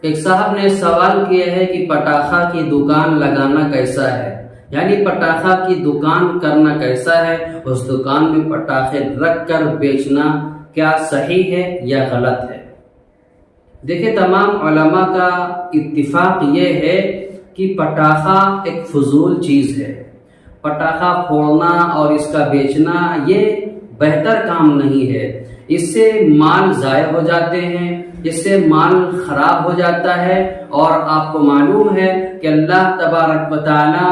ایک صاحب نے سوال کیا ہے کہ پٹاخہ کی دکان لگانا کیسا ہے، یعنی پٹاخہ کی دکان کرنا کیسا ہے، اس دکان میں پٹاخے رکھ کر بیچنا کیا صحیح ہے یا غلط ہے؟ دیکھیں، تمام علماء کا اتفاق یہ ہے کہ پٹاخہ ایک فضول چیز ہے۔ پٹاخہ پھوڑنا اور اس کا بیچنا یہ بہتر کام نہیں ہے۔ اس سے مال ضائع ہو جاتے ہیں، اس سے مال خراب ہو جاتا ہے، اور آپ کو معلوم ہے کہ اللہ تبارک و تعالی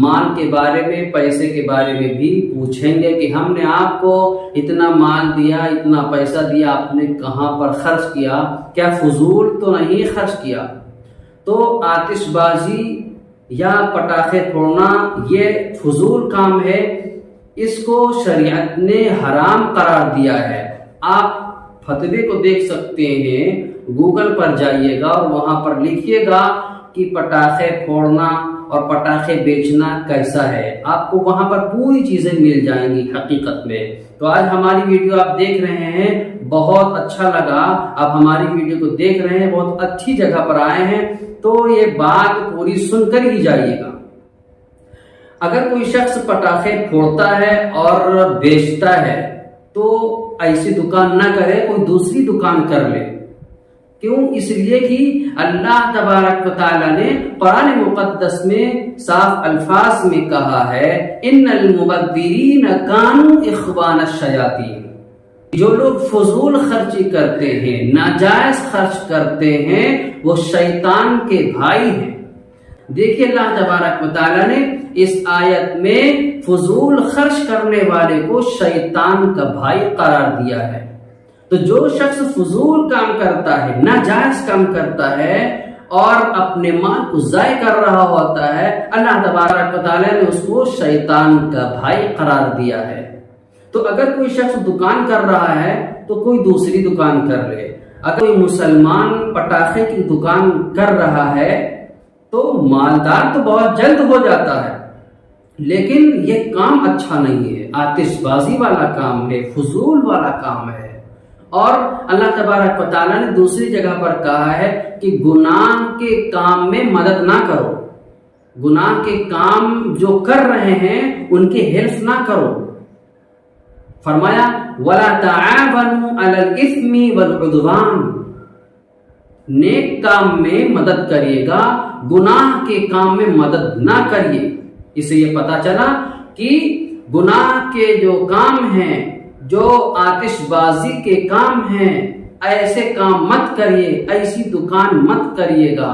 مال کے بارے میں، پیسے کے بارے میں بھی پوچھیں گے کہ ہم نے آپ کو اتنا مال دیا، اتنا پیسہ دیا، آپ نے کہاں پر خرچ کیا؟ کیا فضول تو نہیں خرچ کیا؟ تو آتش بازی یا پٹاخے پھوڑنا یہ فضول کام ہے، اس کو شریعت نے حرام قرار دیا ہے۔ آپ فتوے کو دیکھ سکتے ہیں، گوگل پر جائیے گا اور وہاں پر لکھیے گا کہ پٹاخے پھوڑنا اور پٹاخے بیچنا کیسا ہے، آپ کو وہاں پر پوری چیزیں مل جائیں گی حقیقت میں۔ تو آج ہماری ویڈیو آپ دیکھ رہے ہیں، بہت اچھا لگا، آپ ہماری ویڈیو کو دیکھ رہے ہیں، بہت اچھی جگہ پر آئے ہیں، تو یہ بات پوری سن کر ہی جائیے گا۔ اگر کوئی شخص پٹاخے پھوڑتا ہے اور بیچتا ہے تو ایسی دکان نہ کرے، کوئی دوسری دکان کر لے۔ کیوں؟ اس لیے کہ اللہ تبارک و تعالی نے قرآن مقدس میں صاف الفاظ میں کہا ہے، ان المبذرین کانوا اخوان الشیاطین۔ جو لوگ فضول خرچی کرتے ہیں، ناجائز خرچ کرتے ہیں، وہ شیطان کے بھائی ہیں۔ دیکھیے، اللہ تبارک و تعالی نے اس آیت میں فضول خرچ کرنے والے کو شیطان کا بھائی قرار دیا ہے۔ تو جو شخص فضول کام کرتا ہے، ناجائز کام کرتا ہے اور اپنے مال کو ضائع کر رہا ہوتا ہے، اللہ تبارک و تعالی نے اس کو شیطان کا بھائی قرار دیا ہے۔ تو اگر کوئی شخص دکان کر رہا ہے تو کوئی دوسری دکان کر لے۔ اگر کوئی مسلمان پٹاخے کی دکان کر رہا ہے تو مالدار تو بہت جلد ہو جاتا ہے، لیکن یہ کام اچھا نہیں ہے، آتش بازی والا کام ہے، فضول والا کام ہے۔ اور اللہ تبارک و تعالیٰ نے دوسری جگہ پر کہا ہے کہ گناہ کے کام میں مدد نہ کرو، گناہ کے کام جو کر رہے ہیں ان کی ہیلپ نہ کرو۔ فرمایا وَلَا تَعَاوَنُوا عَلَى الْإِثْمِ وَالْعُدْوَانِ، نیک کام میں مدد کریے گا، گناہ کے کام میں مدد نہ کریے۔ اس سے یہ پتا چلا کہ گناہ کے جو کام ہیں، جو آتش بازی کے کام ہیں، ایسے کام مت کریے، ایسی دکان مت کریے گا۔